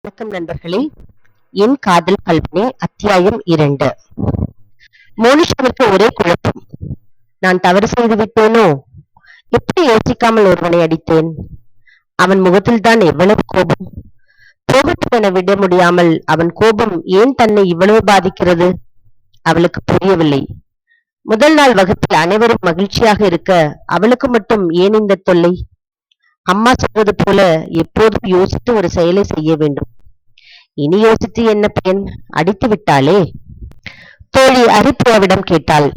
வணக்கம் நண்பர்களே. என் காதல் கல்வனே அத்தியாயம் 2. மோனிஷாவிற்கு ஒரே குழப்பம். நான் தவறு செய்து விட்டேனோ? எப்படி யோசிக்காமல் ஒருவனை அடித்தேன்? அவன் முகத்தில்தான் எவ்வளவு கோபம்! போகட்டும் என விட முடியாமல் அவன் கோபம் ஏன் தன்னை இவ்வளவு பாதிக்கிறது? அவளுக்கு புரியவில்லை. முதல் நாள் வகுப்பில் அனைவரும் மகிழ்ச்சியாக இருக்க அவளுக்கு மட்டும் ஏன் இந்த தொல்லை? அம்மா சொல்வது போல எப்போதும் யோசித்து ஒரு செயலை செய்ய வேண்டும். இனி யோசித்து என்ன பயன்? அடித்து விட்டாளே. தோழி ஹரிப்பிரியாவிடம் கேட்டாள்.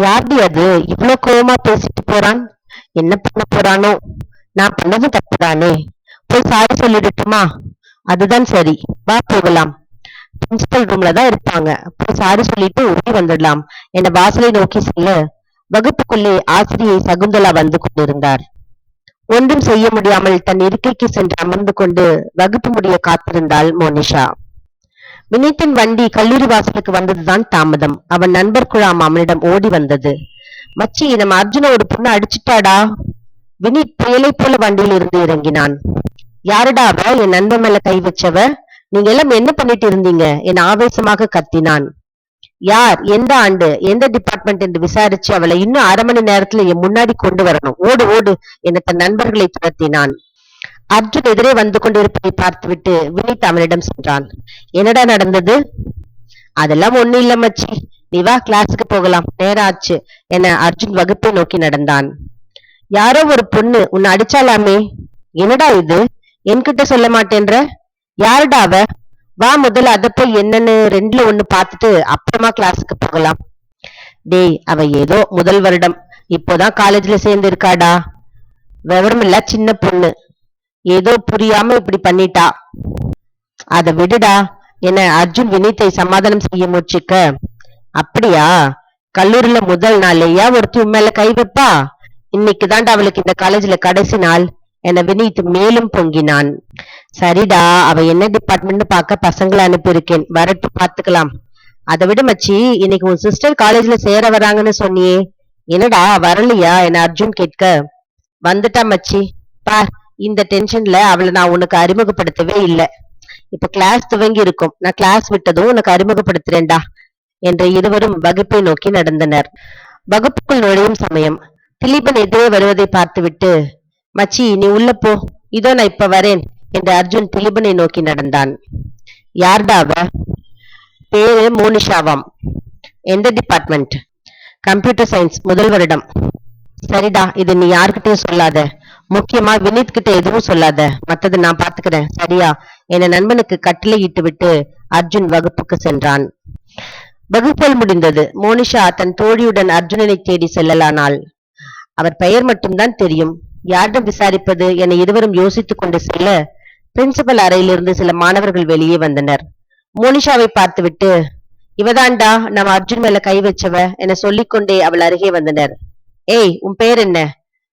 யார்டி அது இவ்வளவு கோவமா பேசிட்டு போறான்? என்ன பண்ண போறானோ? நான் பண்ணதும் தப்புதானே. போய் சாரி சொல்லிடட்டுமா? அதுதான் சரி, வா போகலாம். பிரின்சிபல் ரூம்ல தான் இருப்பாங்க, போய் சாரி சொல்லிட்டு ஓடி வந்துடலாம் என வாசலை நோக்கி செல்ல, வகுப்புக்குள்ளே ஆசிரியை சகுந்தலா வந்து கொண்டிருந்தார். ஒன்றும் செய்ய முடியாமல் தன் இருக்கைக்கு சென்று அமர்ந்து கொண்டு வகுப்பு முடிய காத்திருந்தாள் மோனிஷா. வினீத்தின் வண்டி கல்லூரி வாசலுக்கு வந்ததுதான் தாமதம். அவன் நண்பர் குழாம் அவனிடம் ஓடி வந்தது. மச்சி, நம்ம அர்ஜுன ஒரு பொண்ணு அடிச்சுட்டாடா. வினீத் புயலை போல வண்டியில் இருந்து இறங்கினான். யாருடா அவ? என் நண்பன் மேல கை வச்சவ? நீங்க எல்லாம் என்ன பண்ணிட்டு இருந்தீங்க என ஆவேசமாக கத்தினான். யார், எந்த ஆண்டு, எந்த டிபார்ட்மெண்ட் என்று விசாரிச்சு அவளை இன்னும் அரை மணி நேரத்துல என் முன்னாடி கொண்டு வரணும். ஓடு ஓடு என தன் நண்பர்களை துரத்தினான். அர்ஜுன் எதிரே வந்து கொண்டிருப்பதை பார்த்துவிட்டு வினீத் அவனிடம் சென்றான். என்னடா நடந்தது? அதெல்லாம் ஒண்ணு இல்ல மச்சி, நீ வா, கிளாஸுக்கு போகலாம், நேரம் ஆச்சு என அர்ஜுன் வகுப்பை நோக்கி நடந்தான். யாரோ ஒரு பொண்ணு உன்னை அடிச்சாலாமே. என்னடா இது, என்கிட்ட சொல்ல மாட்டேன்ற? யாருடா அவ? வா, முதல்ல அத போய் என்னன்னு ரெண்டுல ஒண்ணு பார்த்துட்டு அப்புறமா கிளாஸுக்கு போகலாம். டேய், அவ ஏதோ முதல் வருடம், இப்போதான் காலேஜ்ல சேர்ந்து இருக்காடா. விவரம் இல்ல சின்ன பொண்ணு, ஏதோ புரியாம இப்படி பண்ணிட்டா. அத விடுடா என அர்ஜுன் வினீத்தை சமாதானம் செய்ய முயற்சிக்க, அப்படியா, கல்லூரியில முதல் நாளையா ஒருத்தி உண்மையில கை வைப்பா? இன்னைக்கு தாண்டா அவளுக்கு இந்த காலேஜ்ல கடைசி நாள் என வினீத் மேலும் பொங்கினான். சரிடா, அவ என்ன டிபார்ட்மெண்ட் பார்க்க பசங்களை அனுப்பியிருக்கேன், வரட்டும் பாத்துக்கலாம். அதை விட மச்சி, இன்னைக்கு உன் சிஸ்டர் காலேஜ்ல சேர வராங்கன்னு சொன்னியே, என்னடா வரலையா என அர்ஜுன் கேட்க, வந்துட்டா மச்சி. பார், இந்த டென்ஷன்ல அவளை நான் உனக்கு அறிமுகப்படுத்தவே இல்லை. இப்ப கிளாஸ் துவங்கி இருக்கும், நான் கிளாஸ் விட்டதும் உனக்கு அறிமுகப்படுத்துறேன்டா என்ற இருவரும் வகுப்பை நோக்கி நடந்தனர். வகுப்புக்குள் நுழையும் சமயம் திலீபன் எதிரே வருவதை பார்த்துவிட்டு, மச்சி நீ உள்ள போ, இதோ நான் இப்ப வரேன் என்று அர்ஜுன் திலீபனை நோக்கி நடந்தான். யார்டா அவ? பேரு மோனிஷாவாம். எந்த டிபார்ட்மெண்ட்? கம்ப்யூட்டர் சயின்ஸ், முதல் வருடம். சரிடா, இது நீ யாருக்கிட்டையும் சொல்லாத, முக்கியமா வினீத் கிட்ட எதுவும் சொல்லாத, மத்தது நான் பாத்துக்கிறேன், சரியா என நண்பனுக்கு கட்டளை இட்டு விட்டு அர்ஜுன் வகுப்புக்கு சென்றான். வகுப்புகள் முடிந்தது. மோனிஷா தன் தோழியுடன் அர்ஜுனனை தேடி செல்லலானாள். அவர் பெயர் மட்டும்தான் தெரியும், யாரிடம் விசாரிப்பது என இருவரும் யோசித்துக் கொண்டு செல்ல, பிரின்சிபல் அறையிலிருந்து சில மாணவர்கள் வெளியே வந்தனர். மோனிஷாவை பார்த்துவிட்டு, இவதாண்டா நம்ம அர்ஜுன் மேல கை வச்சவ என சொல்லிக்கொண்டே அவள் அருகே வந்தனர். ஏய், உன் பேர் என்ன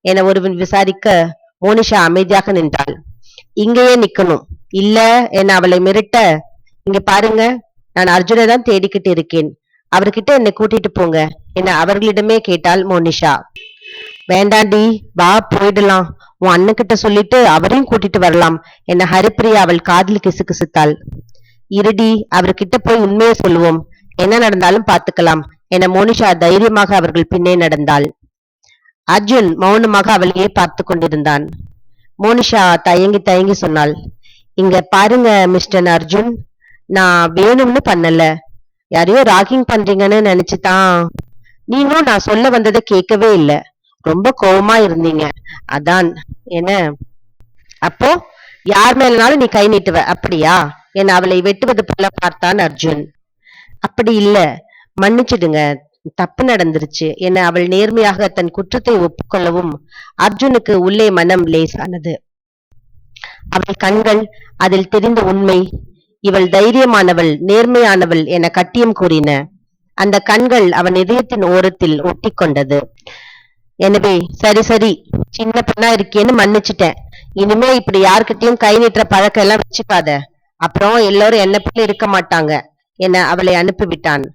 என ஒருவன் விசாரிக்க, மோனிஷா அமைதியாக நின்றாள். இங்கேயே நிக்கணும் இல்ல என அவளை மிரட்ட, இங்க பாருங்க, நான் அர்ஜுனை தான் தேடிக்கிட்டு இருக்கேன், அவர்கிட்ட என்னை கூட்டிட்டு போங்க என அவர்களிடமே கேட்டாள் மோனிஷா. வேண்டாண்டி, வா போயிடலாம், உன் அண்ணன்கிட்ட சொல்லிட்டு அவரையும் கூட்டிட்டு வரலாம் என ஹரிப்பிரியா அவள் காதில் கிசுகிசுத்தாள். இருடி, அவர்கிட்ட போய் உண்மையை சொல்லுவோம், என்ன நடந்தாலும் பாத்துக்கலாம் என மோனிஷா தைரியமாக அவர்கள் பின்னே நடந்தாள். அர்ஜுன் மௌனமாக அவளையே பார்த்து கொண்டிருந்தான். மோனிஷா தயங்கி தயங்கி சொன்னாள், இங்க பாருங்க மிஸ்டர் அர்ஜுன், நான் வேணும்னு பண்ணல, யாரையோ ராகிங் பண்றீங்கன்னு நினைச்சுதான். நீங்களும் நான் சொல்ல வந்ததை கேட்கவே இல்லை, ரொம்ப கோவமா இருந்தீங்க, அதான். என்ன அப்போ யார் மேலனாலும் நீ கை நீட்டுவ அப்படியா என அவளை வெட்டுவது போல பார்த்தான் அர்ஜுன். அப்படி இல்ல, மன்னிச்சிடுங்க, தப்பு நடந்துருச்சு என அவள் நேர்மையாக தன் குற்றத்தை ஒப்புக்கொள்ளவும் அர்ஜுனுக்கு உள்ளே மனம் லேசானது. அவள் கண்கள் அதில் தெரிந்த உண்மை, இவள் தைரியமானவள், நேர்மையானவள் என கட்டியம் கூறின. அந்த கண்கள் அவன் இதயத்தின் ஓரத்தில் ஒட்டி கொண்டது. எனவே சரி சரி, சின்ன பொண்ணா இருக்கேன்னு மன்னிச்சுட்டேன், இனிமே இப்படி யாருக்கிட்டையும் கை நீட்டுற பழக்கம் எல்லாம் வச்சுக்காத, அப்புறம் எல்லாரும் என்ன போல இருக்க மாட்டாங்க என அவளை அனுப்பிவிட்டான்.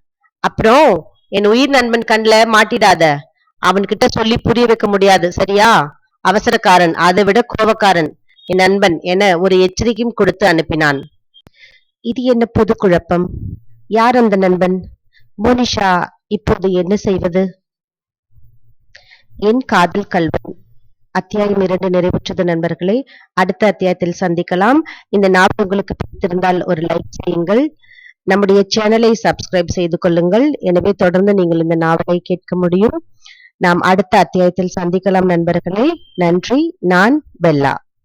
அப்புறம் என் உயிர் நண்பன் கண்ல மாட்டிடாத, அவன்கிட்ட சொல்லி புரிய வைக்க முடியாது, சரியா? அவசரக்காரன், அதை விட கோபக்காரன் என் நண்பன் என ஒரு எச்சரிக்கையும் கொடுத்து அனுப்பினான். இது என்ன புது குழப்பம்? யார் அந்த நண்பன்? மோனிஷா இப்போது என்ன செய்வது? என் காதல் கல்வன் அத்தியாயம் 2 நிறைவுற்றது நண்பர்களே. அடுத்த அத்தியாயத்தில் சந்திக்கலாம். இந்த நாவல் உங்களுக்கு பிடித்திருந்தால் ஒரு லைக் செய்யுங்கள். நம்முடைய சேனலை சப்ஸ்கிரைப் செய்து கொள்ளுங்கள். எனவே தொடர்ந்து நீங்கள் இந்த நாவலை கேட்க முடியும். நாம் அடுத்த அத்தியாயத்தில் சந்திக்கலாம் நண்பர்களே. நன்றி. நான் பெல்லா.